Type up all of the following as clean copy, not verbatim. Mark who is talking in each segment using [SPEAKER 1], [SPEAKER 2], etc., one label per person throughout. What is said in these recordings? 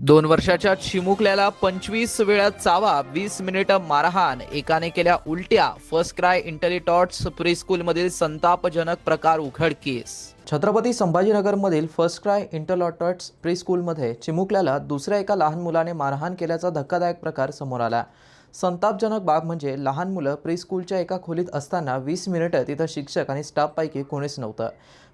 [SPEAKER 1] 2 वर्षाच्या चिमुकल्याला 25 वेळा चावा, 20 मिनिटं मारहाण, एकाने केल्या उलट्या. फर्स्ट क्राय इंटेलिटॉट्स प्रीस्कूलमधील संतापजनक प्रकार उघडकीस. छत्रपती संभाजीनगरमधील फर्स्ट क्राय इंटरलॉटर्स प्रीस्कूलमध्ये चिमुकल्याला दुसऱ्या एका लहान मुलाने मारहाण केल्याचा धक्कादायक प्रकार समोर आला. संतापजनक बाब म्हणजे लहान मुलं प्रीस्कूलच्या एका खोलीत असताना 20 मिनिटं तिथं शिक्षक आणि स्टाफपैकी कोणीच नव्हतं.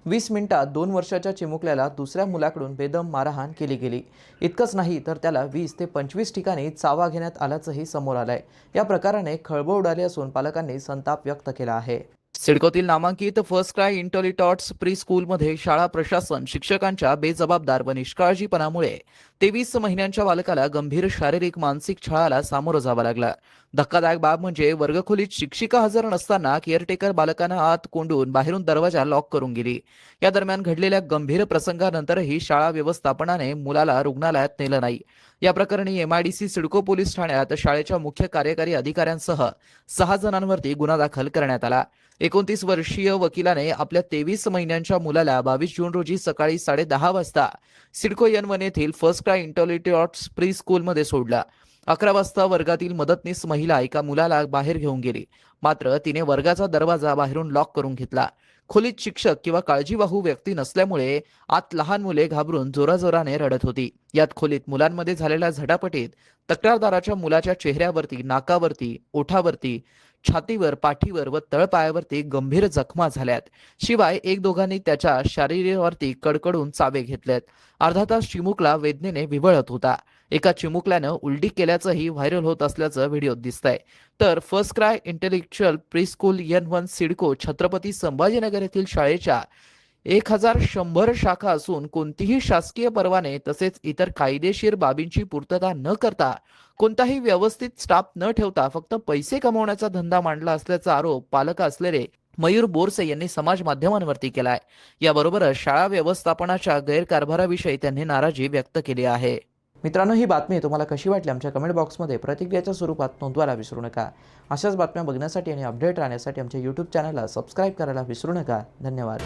[SPEAKER 1] 20 मिनिटात 2 वर्षाच्या चिमुकल्याला दुसऱ्या मुलाकडून बेदम मारहाण केली गेली. इतकंच नाही तर त्याला 20 ते 25 ठिकाणी चावा घेण्यात आल्याचंही समोर आलंय. या प्रकाराने खळबळ उडाली असून पालकांनी संताप व्यक्त केला आहे. सिडकोतील नामांकित फर्स्ट क्राय इंटेलिटॉट्स प्री स्कूलमध्ये शाळा प्रशासन शिक्षकांच्या बेजबाबदार व निष्काळजीपणामुळे 23 महिन्यांच्या बालकाला गंभीर शारीरिक मानसिक छळाला सामोरं जावं लागलं. धक्कादायक बाब म्हणजे वर्गखोलीत शिक्षिका हजर नसताना केअरटेकर बालकांना आत कोंडून बाहेरून दरवाजा लॉक करून गेली. या दरम्यान घडलेल्या गंभीर प्रसंगानंतरही शाळा व्यवस्थापनाने मुलाला रुग्णालयात नेलं नाही. या प्रकरणी MIDC सिडको पोलीस ठाण्यात शाळेच्या मुख्य कार्यकारी अधिकाऱ्यांसह 6 जणांवरती गुन्हा दाखल करण्यात आला. 29 वर्षीय वकिलाने आपल्या 23 महिन्यांच्या मुलाला 22 जून रोजी सकाळी 10:30 वाजता सिडको N1 येथील फर्स्ट क्राय इंटेलिटॉट्स प्री स्कूलमध्ये सोडला. 11 वाजता वर्गातील मदतनीस महिला एका मुलाला बाहेर घेऊन गेली, मात्र तिने वर्गाचा दरवाजा बाहेरून लॉक करून घेतला. खोलीत शिक्षक किंवा काळजीवाहू व्यक्ती नसल्यामुळे आत लहान मुले घाबरून जोराजोराने रडत होती. यात खोलीत मुलांमध्ये झालेल्या झटापटीत तक्रारदाराच्या मुलाच्या चेहऱ्यावरती, नाकावरती, ओठावरती, छातीवर, पाठीवर व तळपायावरती गंभीर जखमा झाल्यात. शिवाय एक दोघांनी त्याच्या शरीरावरती कडकडून चावे घेतलेत. अर्धा तास चिमुकला वेदनेने विव्हळत होता. एका चिमुकल्यानं उलटी केल्याचंही व्हायरल होत असल्याचं व्हिडिओत दिसतंय. तर first cry intellectual preschool N1 CIDCO Chhatrapati Sambhajinagar येथील शाळेच्या 1100 शाखा असून कोणतीही शासकीय परवाने तसेच इतर कायदेशीर बाबींची पूर्तता न करता, कोणताही व्यवस्थित स्टाफ न ठेवता फक्त पैसे कमवण्याचा धंदा मांडला असल्याचा आरोप पालक असलेले मयूर बोरसे यांनी समाज माध्यमांवरती केलाय. याबरोबरच शाळा व्यवस्थापनाच्या गैरकारभाराविषयी त्यांनी नाराजी व्यक्त केली आहे. मित्रांनो, ही बातमी तुम्हाला कशी वाटली आमच्या कमेंट बॉक्समध्ये प्रतिक्रियाच्या स्वरूपात नोंदवायला विसरू नका. अशाच बातम्या बघण्यासाठी आणि अपडेट राहण्यासाठी आमच्या YouTube चॅनलला सबस्क्राईब करायला विसरू नका. धन्यवाद.